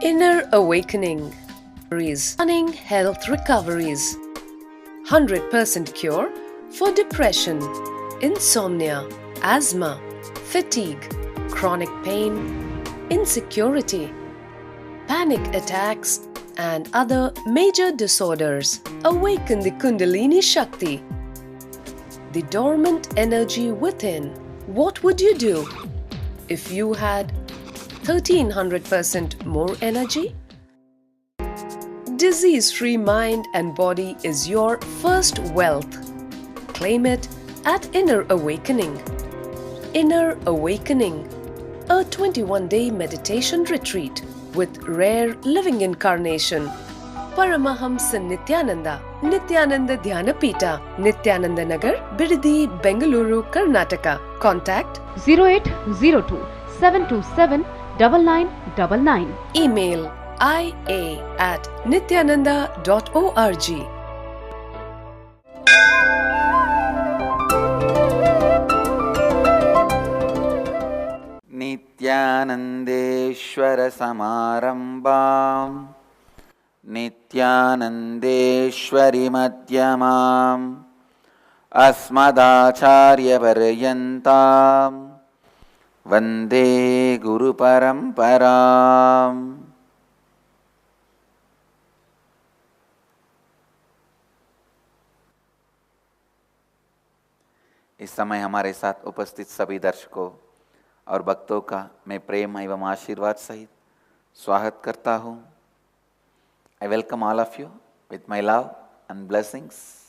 Inner awakening. Stunning health recoveries. 100% cure for depression, insomnia, asthma, fatigue, chronic pain, insecurity, panic attacks, and other major disorders. Awaken the Kundalini Shakti, the dormant energy within. What would you do if you had 1300% more energy? Disease-free mind and body is your first wealth. Claim it at Inner Awakening. Inner Awakening, a 21-day meditation retreat with rare living incarnation. Paramahamsa Nithyananda, Nithyananda Dhyanapita, Nithyananda Nagar, Bidadi, Bengaluru, Karnataka. Contact 0802 727 9999. Email ia@nithyananda.org. Nithyanandeshwara Samarambam Nithyanandeshwari Madhyamam Asmadacharya Paryantam Vande Guru Paramparam. इस समय हमारे साथ उपस्थित सभी दर्शकों और भक्तों का मैं प्रेम एवं आशीर्वाद सहित स्वागत करता हूँ. I welcome all of you with my love and blessings.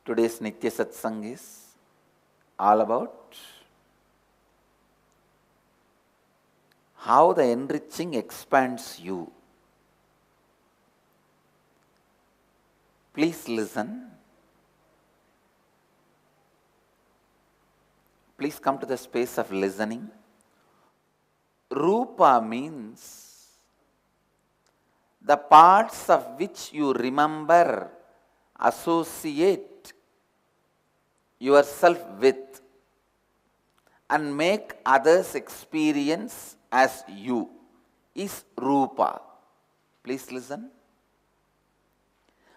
Today's Nitya Satsang is all about how the enriching expands you. Please listen. Please come to the space of listening. Rupa means the parts of which you remember, associate yourself with, and make others experience as you is Rupa. Please listen.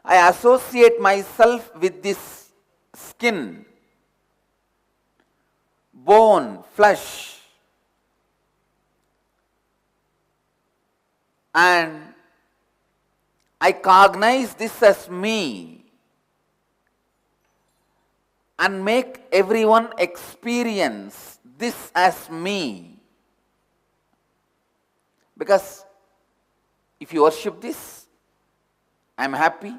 I associate myself with this skin, bone, flesh, and I cognize this as me and make everyone experience this as me. Because if you worship this, I am happy.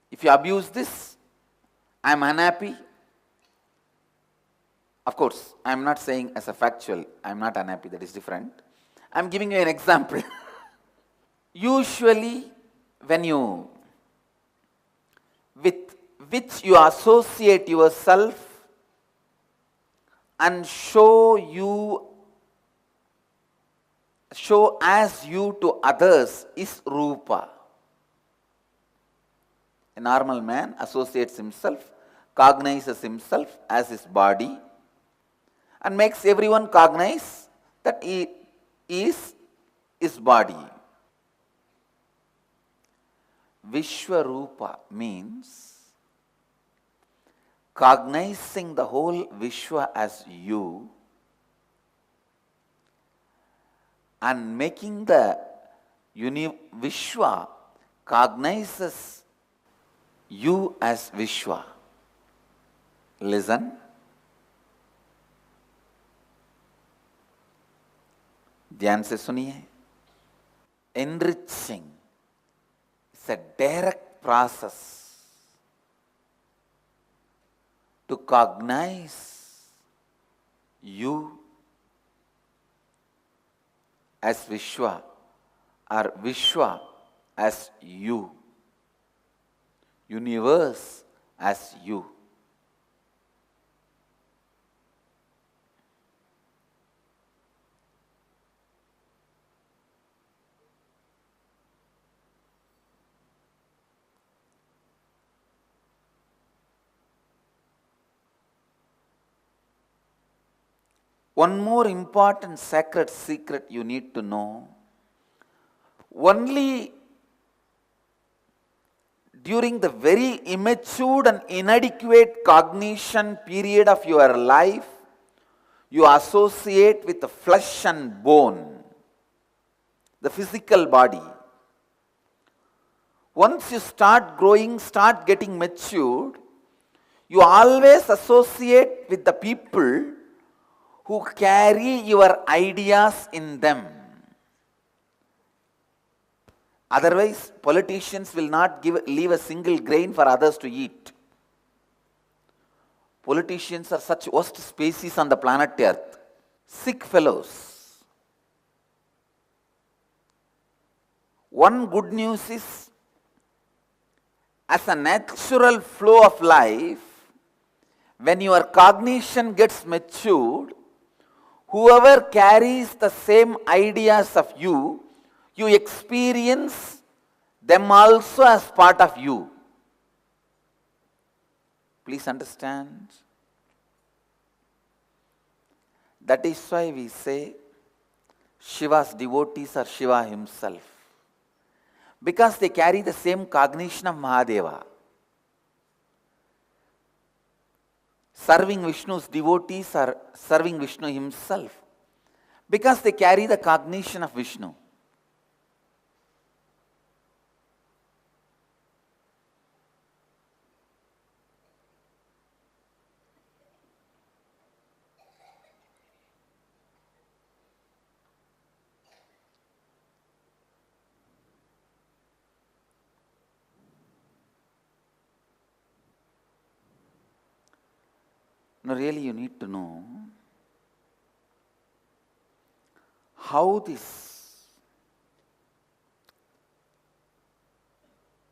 If you abuse this, I am unhappy. Of course, I am not saying as a factual, I am not unhappy, that is different. I am giving you an example. Usually, when you, with which you associate yourself and show as you to others is Rupa. A normal man associates himself, cognizes himself as his body, and makes everyone cognize that he is his body. Vishwarupa means cognizing the whole Vishwa as you and making the Vishwa cognizes you as Vishwa. Listen. ध्यान से सुनिए. Enriching is a direct process to cognize you as Vishwa or Vishwa as you, universe as you. One more important sacred secret you need to know. Only during the very immature and inadequate cognition period of your life, you associate with the flesh and bone, the physical body. Once you start growing, start getting matured, you always associate with the people who carry your ideas in them. Otherwise, politicians will not leave a single grain for others to eat. Politicians are such worst species on the planet Earth. Sick fellows. One good news is, as a natural flow of life, when your cognition gets matured, whoever carries the same ideas of you, you experience them also as part of you. Please understand. That is why we say Shiva's devotees are Shiva himself. Because they carry the same cognition of Mahadeva. Serving Vishnu's devotees are serving Vishnu himself. Because they carry the cognition of Vishnu. Now really you need to know how this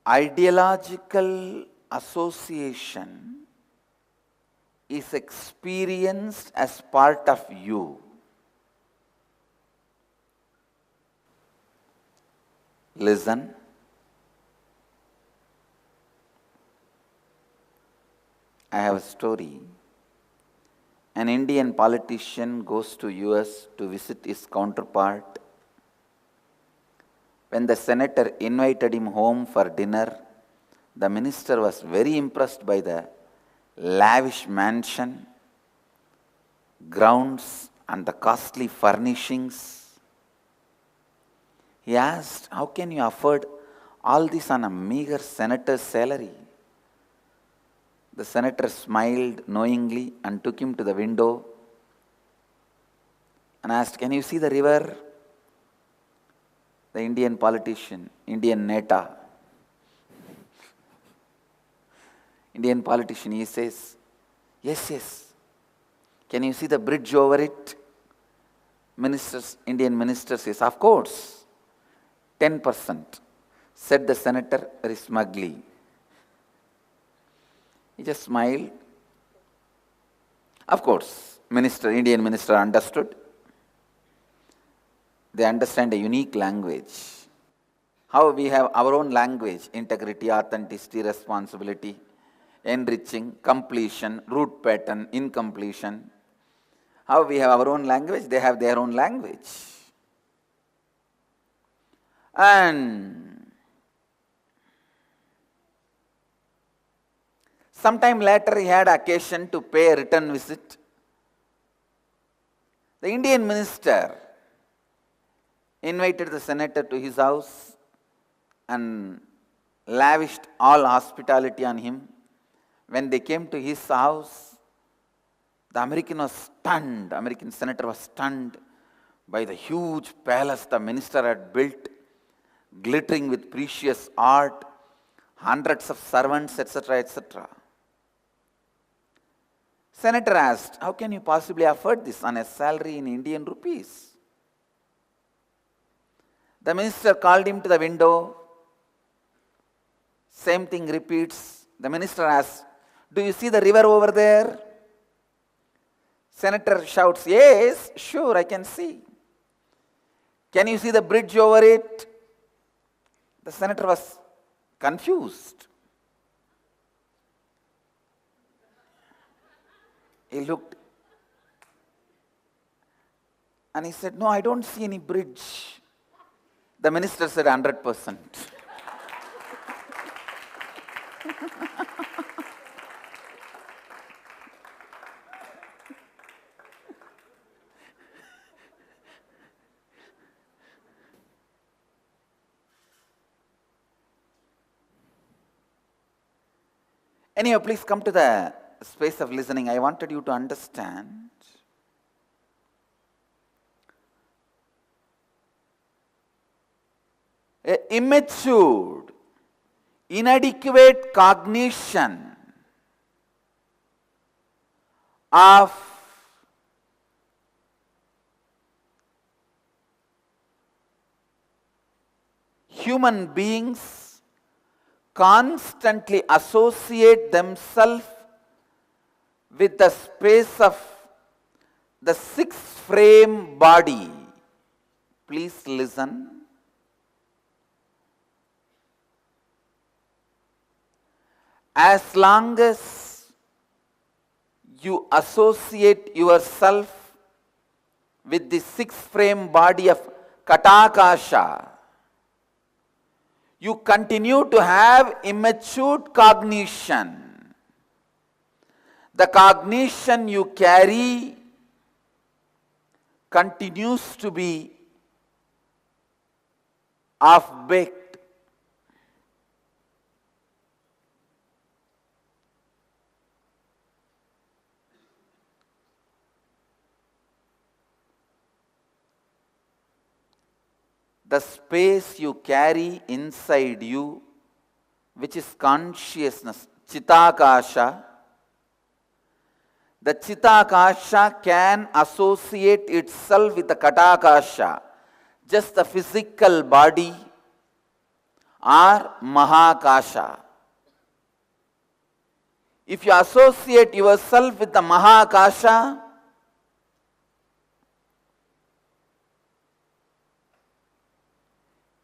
ideological association is experienced as part of you. Listen. I have a story. An Indian politician goes to US to visit his counterpart. When the senator invited him home for dinner, the minister was very impressed by the lavish mansion, grounds, and the costly furnishings. He asked, "How can you afford all this on a meager senator's salary?" The senator smiled knowingly and took him to the window and asked, "Can you see the river?" The Indian politician, Indian neta, he says, "Yes, yes." "Can you see the bridge over it?" Indian minister says, "Of course." 10%, said the senator very smugly. He just smiled. Of course, Indian minister understood. They understand a unique language. How we have our own language: integrity, authenticity, responsibility, enriching, completion, root pattern, incompletion. How we have our own language, they have their own language. And sometime later, he had occasion to pay a return visit. The Indian minister invited the senator to his house and lavished all hospitality on him. When they came to his house, the American senator was stunned by the huge palace the minister had built, glittering with precious art, hundreds of servants, etc., etc. Senator asked, "How can you possibly afford this on a salary in Indian rupees?" The minister called him to the window. Same thing repeats. The minister asks, "Do you see the river over there?" Senator shouts, "Yes, sure, I can see." "Can you see the bridge over it?" The senator was confused. He looked. And he said, no, I don't see any bridge. The minister said 100%. Anyhow, please come to the space of listening. I wanted you to understand a immature, inadequate cognition of human beings constantly associate themselves with the space of the sixth frame body. Please listen. As long as you associate yourself with the sixth frame body of Katakasha, you continue to have immature cognition. The cognition you carry continues to be half-baked. The space you carry inside you, which is consciousness, Chitakasha, the Chitakasha can associate itself with the Katakasha, just the physical body, or Mahakasha. If you associate yourself with the Mahakasha,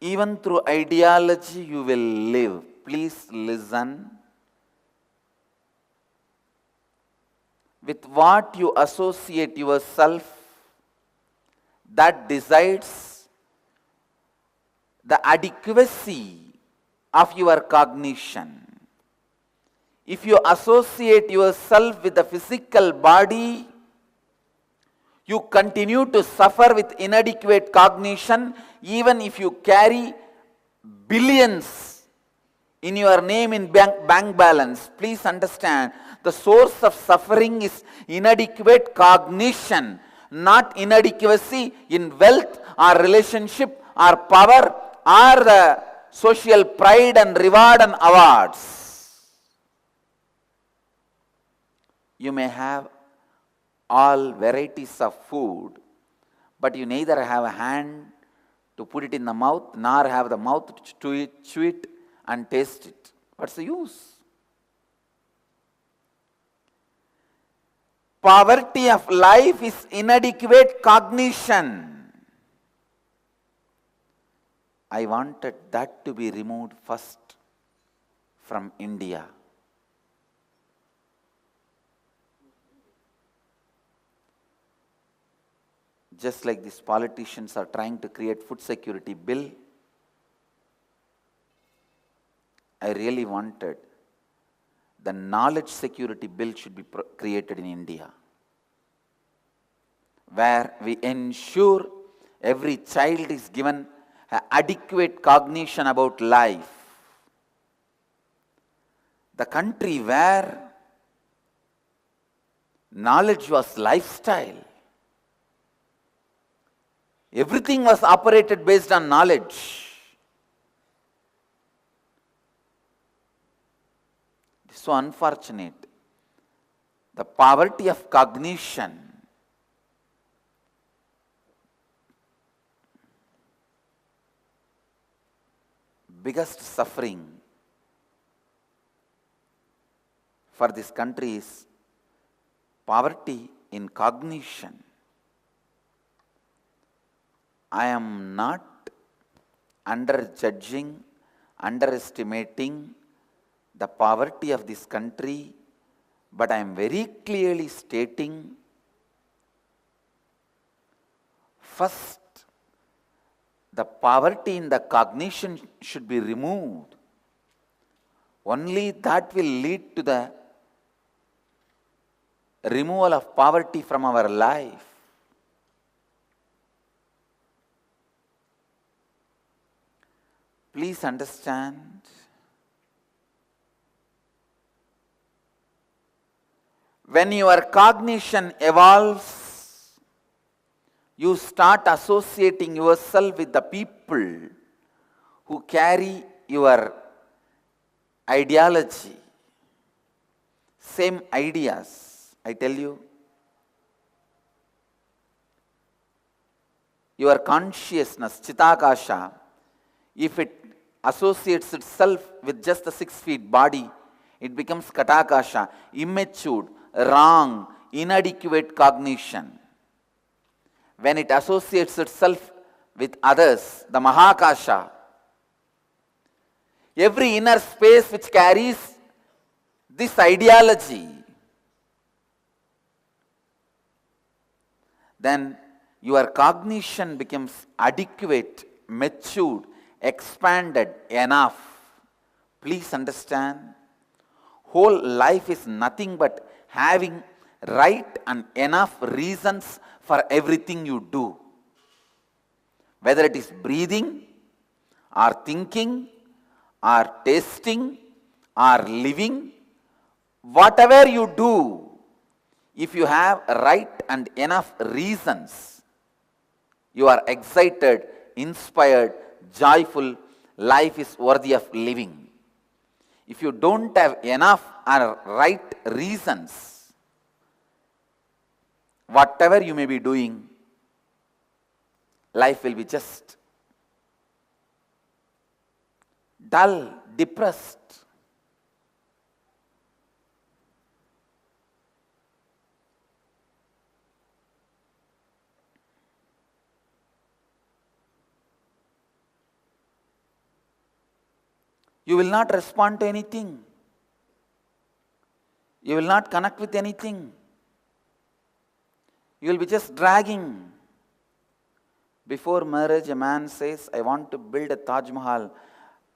even through ideology you will live. Please listen. With what you associate yourself, that decides the adequacy of your cognition. If you associate yourself with the physical body, you continue to suffer with inadequate cognition even if you carry billions in your name in bank balance. Please understand, the source of suffering is inadequate cognition, not inadequacy in wealth or relationship or power or the social pride and reward and awards. You may have all varieties of food, but you neither have a hand to put it in the mouth, nor have the mouth to chew it and taste it. What's the use? Poverty of life is inadequate cognition. I wanted that to be removed first from India. Just like these politicians are trying to create food security bill, I really wanted the knowledge security bill should be created in India, where we ensure every child is given adequate cognition about life. The country where knowledge was lifestyle. Everything was operated based on knowledge. It's so unfortunate. The poverty of cognition biggest suffering for this country is poverty in cognition. I am not underjudging, underestimating the poverty of this country, but I am very clearly stating first the poverty in the cognition should be removed. Only that will lead to the removal of poverty from our life. Please understand. When your cognition evolves, you start associating yourself with the people who carry your ideology, same ideas. I tell you, your consciousness, chitakasha, if it associates itself with just the 6 feet body, it becomes katakasha, immature, wrong, inadequate cognition. When it associates itself with others, the mahakasha, every inner space which carries this ideology, then your cognition becomes adequate, matured, expanded enough. Please understand, whole life is nothing but having right and enough reasons for everything you do. Whether it is breathing, or thinking, or tasting, or living, whatever you do, if you have right and enough reasons, you are excited, inspired, joyful, life is worthy of living. If you don't have enough or right reasons, whatever you may be doing, life will be just dull, depressed. You will not respond to anything. You will not connect with anything. You will be just dragging. Before marriage, a man says, I want to build a Taj Mahal,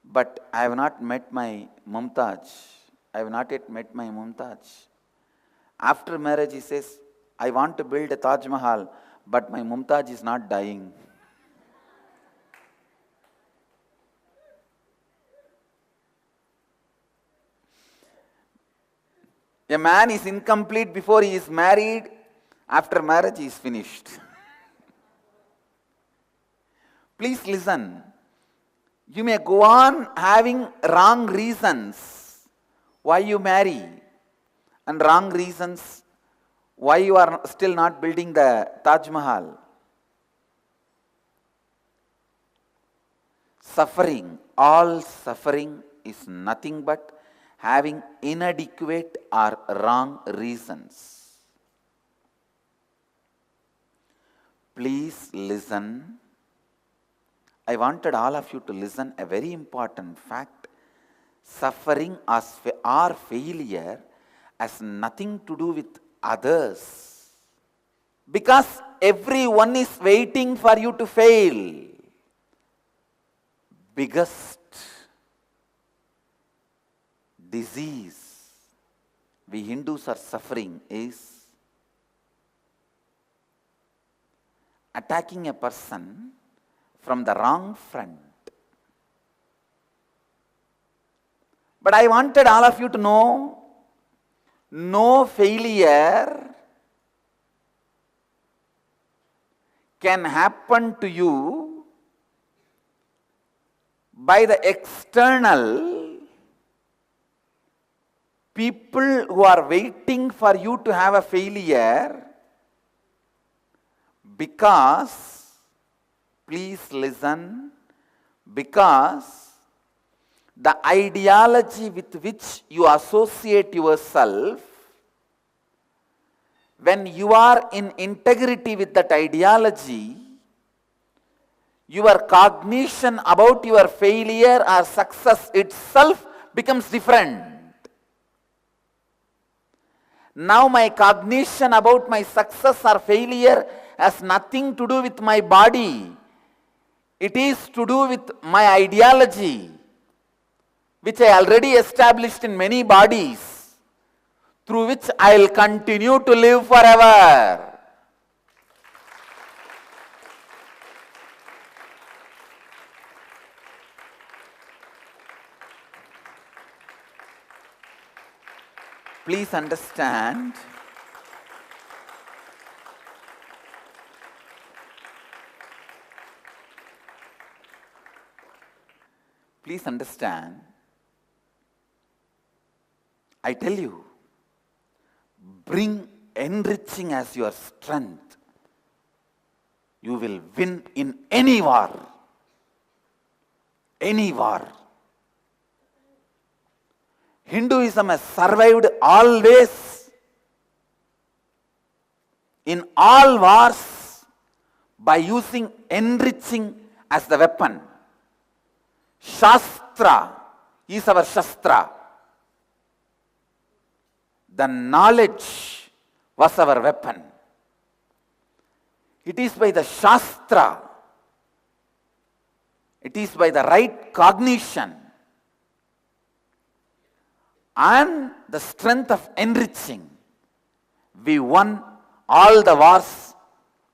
but I have not met my Mumtaj. I have not yet met my Mumtaj. After marriage, he says, I want to build a Taj Mahal, but my Mumtaj is not dying. A man is incomplete before he is married. After marriage, he is finished. Please listen. You may go on having wrong reasons why you marry, and wrong reasons why you are still not building the Taj Mahal. Suffering, all suffering is nothing but having inadequate or wrong reasons. Please listen. I wanted all of you to listen a very important fact. Suffering or failure has nothing to do with others. Because everyone is waiting for you to fail. Biggest disease we Hindus are suffering is attacking a person from the wrong front. But I wanted all of you to know, no failure can happen to you by the external people who are waiting for you to have a failure, because, please listen, because the ideology with which you associate yourself, when you are in integrity with that ideology, your cognition about your failure or success itself becomes different. Now my cognition about my success or failure has nothing to do with my body. It is to do with my ideology, which I already established in many bodies, through which I will continue to live forever. Please understand, I tell you, bring enriching as your strength. You will win in any war. Any war. Hinduism has survived always in all wars by using enriching as the weapon. Shastra is our Shastra. The knowledge was our weapon. It is by the Shastra, it is by the right cognition and the strength of enriching, we won all the wars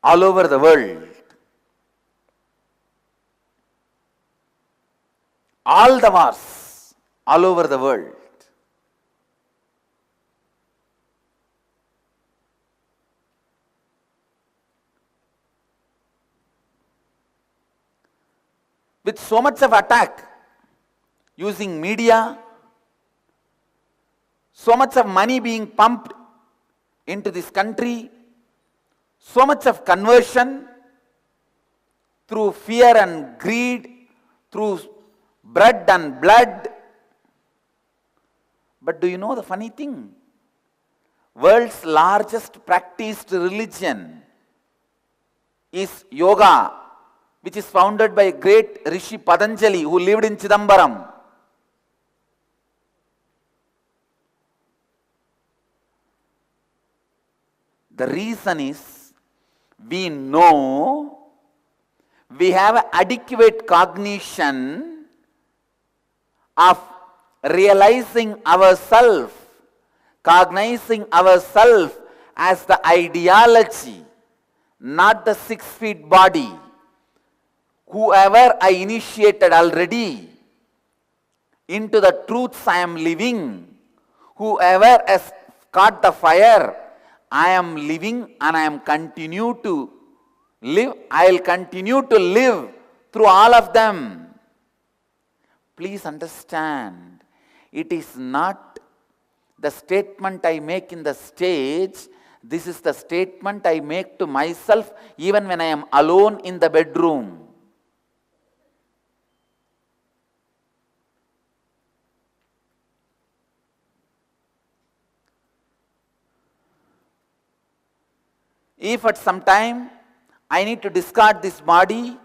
all over the world. All the wars all over the world. With so much of attack, using media, so much of money being pumped into this country, so much of conversion through fear and greed, through bread and blood. But do you know the funny thing? World's largest practiced religion is yoga, which is founded by great Rishi Patanjali, who lived in Chidambaram. The reason is, we know we have adequate cognition of realizing ourselves, cognizing ourselves as the ideology, not the 6 feet body. Whoever I initiated already into the truths I am living, whoever has caught the fire, I am living and I am continue to live. I will continue to live through all of them. Please understand, it is not the statement I make in the stage. This is the statement I make to myself even when I am alone in the bedroom. If at some time I need to discard this body,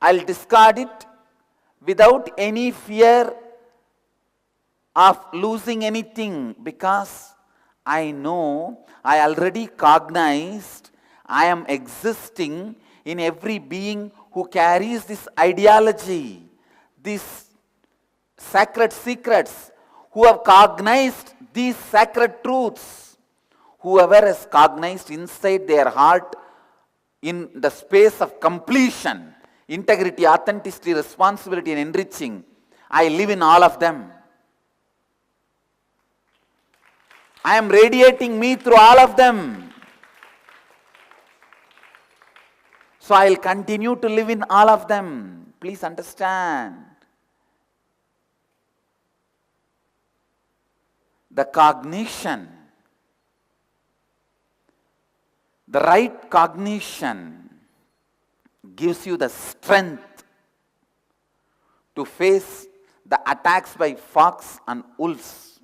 I'll discard it without any fear of losing anything, because I know I already cognized I am existing in every being who carries this ideology, these sacred secrets, who have cognized these sacred truths. Whoever has cognized inside their heart, in the space of completion, integrity, authenticity, responsibility and enriching, I live in all of them. I am radiating me through all of them. So I will continue to live in all of them. Please understand. The cognition, the right cognition gives you the strength to face the attacks by fox and wolves.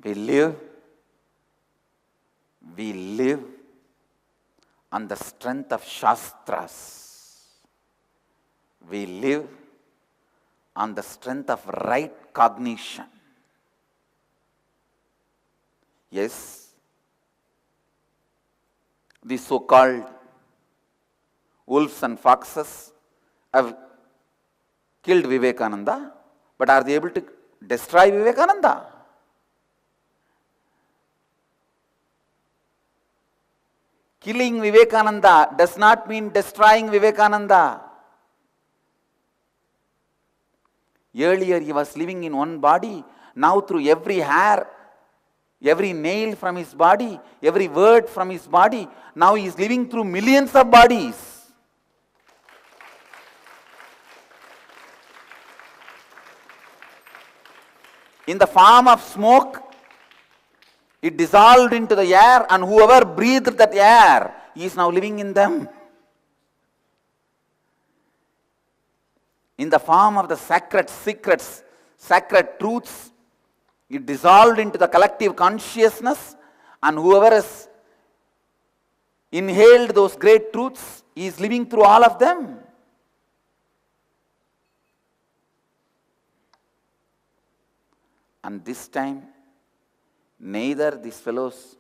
We live We live on the strength of Shastras. We live on the strength of right cognition. Yes, the so-called wolves and foxes have killed Vivekananda, but are they able to destroy Vivekananda? Killing Vivekananda does not mean destroying Vivekananda. Earlier he was living in one body. Now through every hair, every nail from his body, every word from his body, now he is living through millions of bodies. In the form of smoke, it dissolved into the air, and whoever breathed that air, he is now living in them. In the form of the sacred secrets, sacred truths, it dissolved into the collective consciousness, and whoever has inhaled those great truths, he is living through all of them. And this time, neither these fellows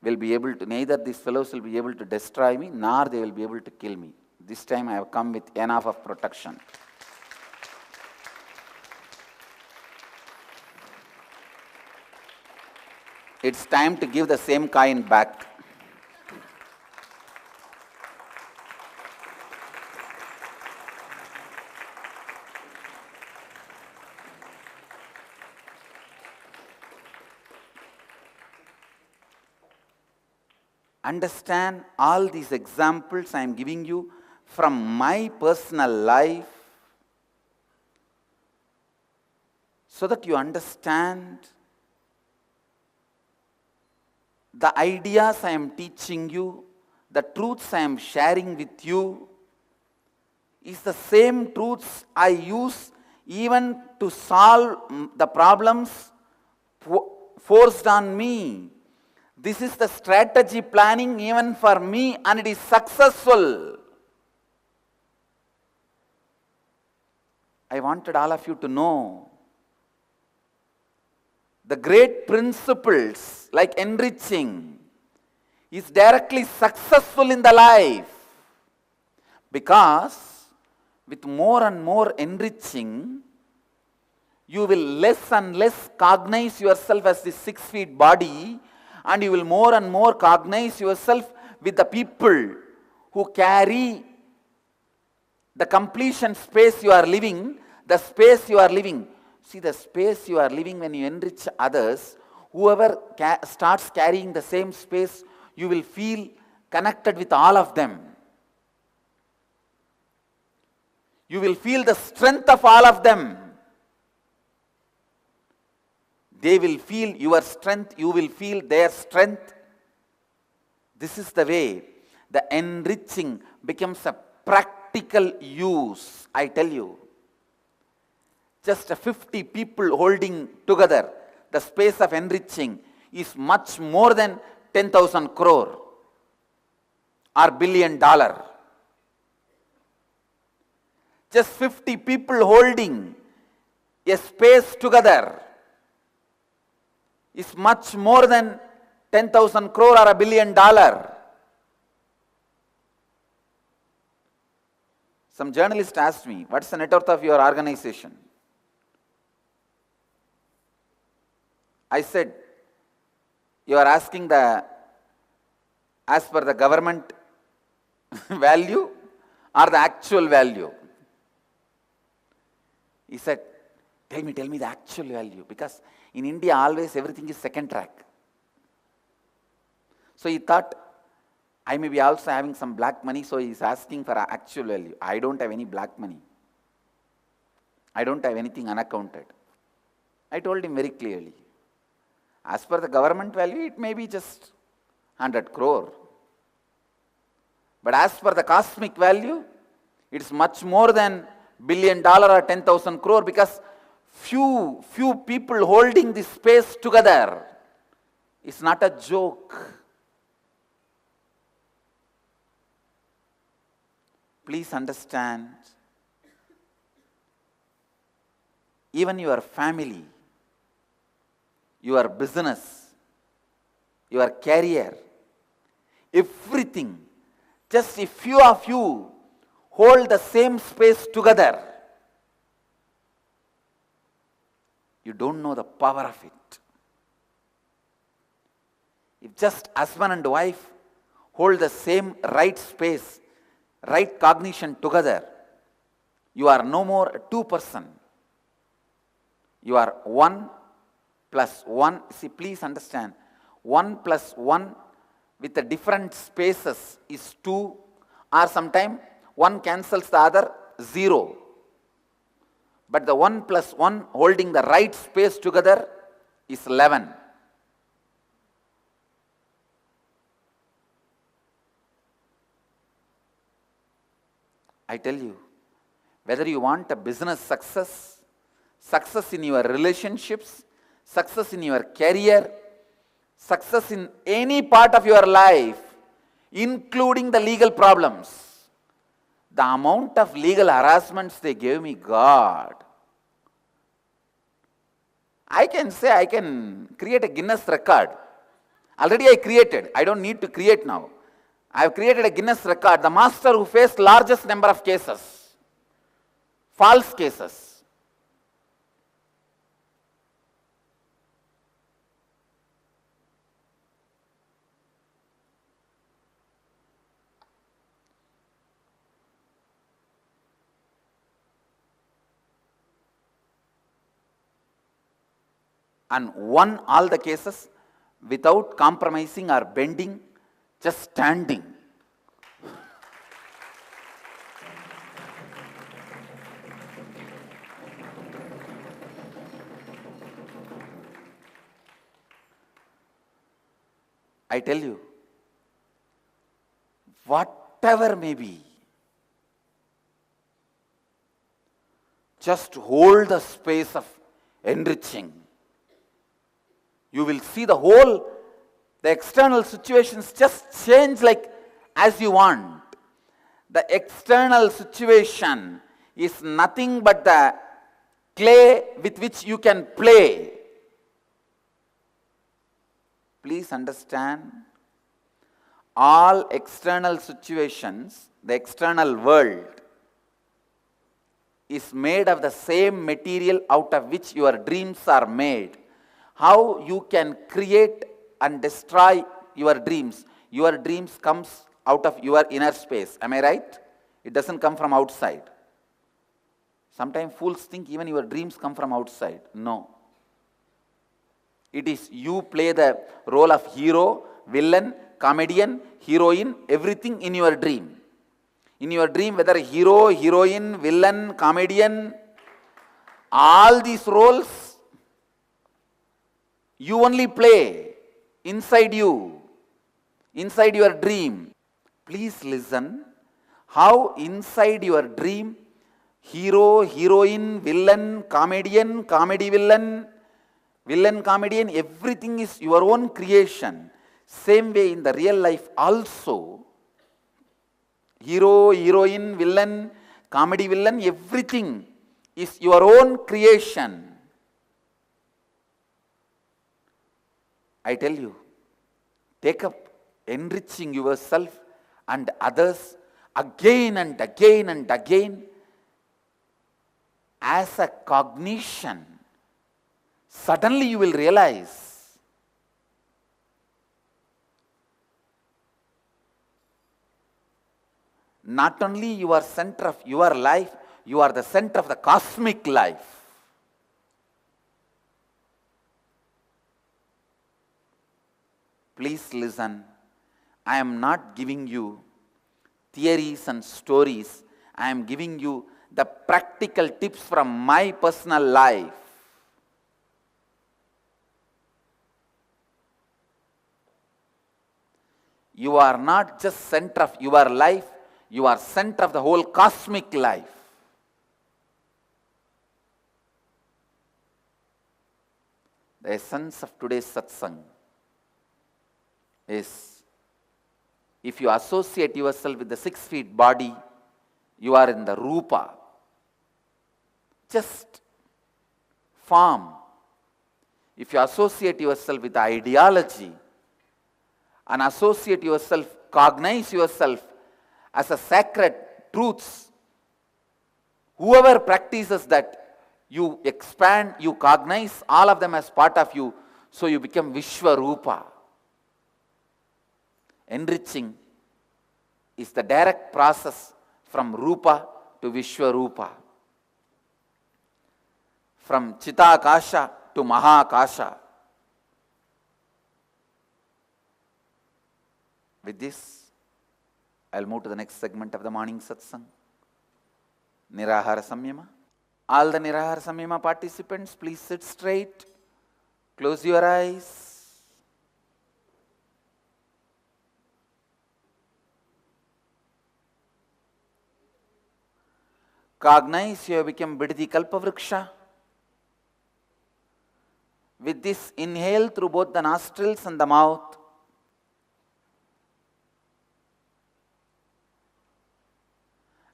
will be able to destroy me, nor they will be able to kill me. This time I have come with enough of protection. It's time to give the same coin back. Understand all these examples I am giving you from my personal life, so that you understand the ideas I am teaching you, the truths I am sharing with you, is the same truths I use even to solve the problems forced on me. This is the strategy planning even for me, and it is successful. I wanted all of you to know the great principles like enriching is directly successful in the life, because with more and more enriching, you will less and less cognize yourself as the 6 feet body, and you will more and more cognize yourself with the people who carry the completion space you are living, the space you are living. See, the space you are living when you enrich others, whoever starts carrying the same space, you will feel connected with all of them. You will feel the strength of all of them. They will feel your strength, you will feel their strength. This is the way the enriching becomes a practical use. I tell you, just 50 people holding together the space of enriching is much more than 10,000 crore or $1 billion. Just 50 people holding a space together is much more than 10,000 crore or $1 billion. Some journalist asked me, what's the net worth of your organization? I said, you are asking as per the government value or the actual value? He said, tell me the actual value, because in India always everything is second track. So he thought, I may be also having some black money, so he is asking for actual value. I don't have any black money. I don't have anything unaccounted. I told him very clearly, as per the government value, it may be just 100 crore. But as per the cosmic value, it's much more than $1 billion or 10,000 crore, because few people holding this space together It's not a joke. Please understand, even your family, your business, your career, everything, just a few of you hold the same space together, you don't know the power of it. If just husband and wife hold the same right space, right cognition together, you are no more a two person. You are 1 plus 1. See, please understand, 1 plus 1 with the different spaces is 2, or sometimes 1 cancels the other, 0. But the 1 plus 1 holding the right space together is 11. I tell you, whether you want a business success, success in your relationships, success in your career, success in any part of your life, including the legal problems, the amount of legal harassments they gave me, God. I can say I can create a Guinness record. Already I created. I don't need to create now. I have created a Guinness record. The master who faced largest number of cases, false cases. And won all the cases without compromising or bending, just standing. I tell you, whatever may be, just hold the space of enriching. You will see the external situations just change like as you want. The external situation is nothing but the clay with which you can play. Please understand, all external situations, the external world, is made of the same material out of which your dreams are made. How you can create and destroy your dreams. Your dreams comes out of your inner space. Am I right? It doesn't come from outside. Sometimes fools think even your dreams come from outside. No. It is you play the role of hero, villain, comedian, heroine, everything in your dream. In your dream, whether hero, heroine, villain, comedian, all these roles you only play inside you, inside your dream. Please listen how inside your dream, hero, heroine, villain, comedian, comedy villain, villain, comedian, everything is your own creation. Same way in the real life also, hero, heroine, villain, comedy villain, everything is your own creation. I tell you, take up enriching yourself and others again and again and again as a cognition. Suddenly you will realize not only you are center of your life, you are the center of the cosmic life. Please listen. I am not giving you theories and stories. I am giving you the practical tips from my personal life. You are not just center of your life, you are center of the whole cosmic life. The essence of today's satsang is, if you associate yourself with the 6 feet body, you are in the rupa. Just form. If you associate yourself with the ideology and associate yourself, cognize yourself as a sacred truths, whoever practices that, you expand, you cognize all of them as part of you, so you become Vishwarupa. Enriching is the direct process from Rupa to Vishwarupa. From Chitakasha to Mahakasha. With this, I'll move to the next segment of the morning satsang. Nirahara Samyama. All the Nirahara Samyama participants, please sit straight. Close your eyes. Cognize you have become Biddi Kalpavriksha. With this, inhale through both the nostrils and the mouth.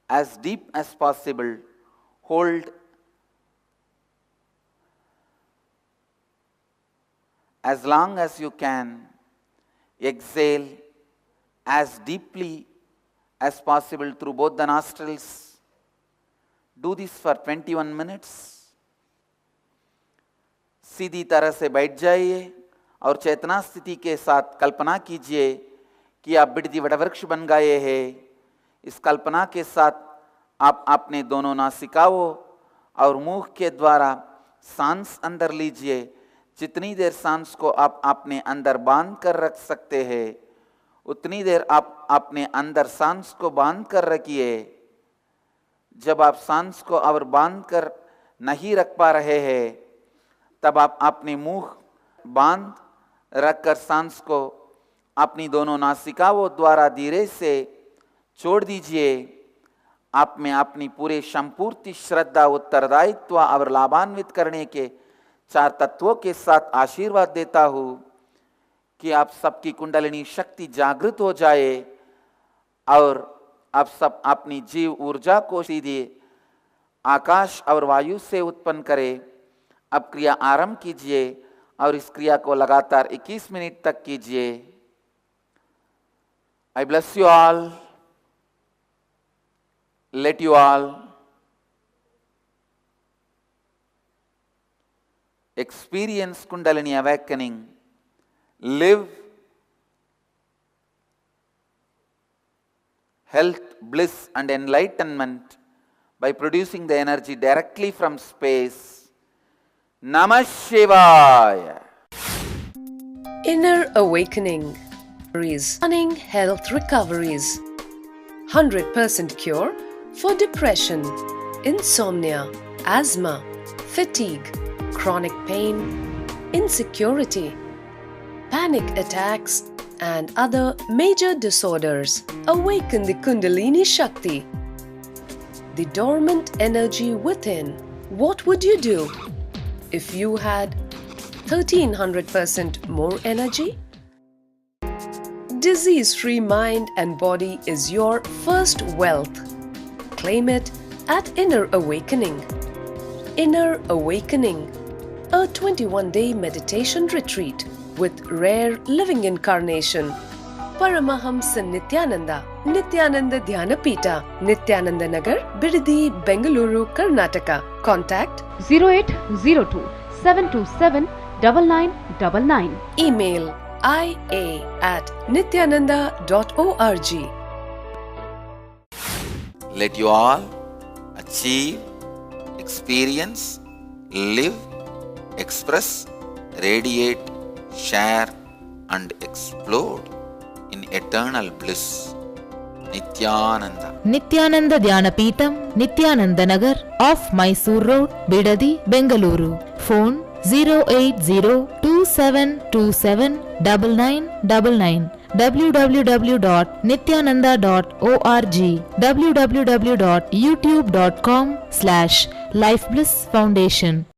As deep as possible, hold as long as you can. Exhale as deeply as possible through both the nostrils. Do this for 21 minutes. सीधी तरह से बैठ जाइए और चेतना स्थिति के साथ कल्पना कीजिए कि आप बिडदी वटवृक्ष बन गए हैं। इस कल्पना के साथ आप अपने दोनों नासिकाओं और मुख के द्वारा सांस अंदर लीजिए। जितनी देर सांस को आप अपने अंदर बांध कर रख सकते हैं, उतनी देर आप अपने अंदर सांस को बांध कर रखिए। जब आप सांस को और बांध कर नहीं रख पा रहे हैं, तब आप अपने मुंह बांध रखकर सांस को अपनी दोनों नासिकाओं द्वारा धीरे से छोड़ दीजिए। आप में अपनी पूरे संपूर्ण श्रद्धा, उत्तरदायित्व और लाभान्वित करने के 4 तत्वों के साथ आशीर्वाद देता हूँ कि आप सबकी कुंडलिनी शक्ति जागृत हो जाए और आप सब अपनी जीव ऊर्जा को सीधे आकाश और वायु से उत्पन्न करें। अब क्रिया आरंभ कीजिए और इस क्रिया को लगातार 21 मिनट तक कीजिए। I bless you all. Let you all experience Kundalini awakening. Live health, bliss and enlightenment by producing the energy directly from space. Namah Shivaya. Inner awakening. Stunning health recoveries. 100% cure for depression, insomnia, asthma, fatigue, chronic pain, insecurity, panic attacks, and other major disorders. Awaken the Kundalini Shakti, the dormant energy within. What would you do if you had 1300% more energy? Disease-free mind and body is your first wealth. Claim it at Inner Awakening. Inner Awakening, a 21-day meditation retreat with rare living incarnation, Paramahamsa Nithyananda, Nithyananda Dhyanapita, Nithyananda Nagar, Biddi, Bengaluru, Karnataka. Contact 0802 727 9999. Email ia@nithyananda.org. Let you all achieve, experience, live, express, radiate, share and explode in eternal bliss. Nithyananda. Nithyananda Dhyanapitham, Nithyananda Nagar, off Mysore Road, Bidadi, Bengaluru. Phone 08027279999. www.nithyananda.org. www.youtube.com/lifeblissfoundation.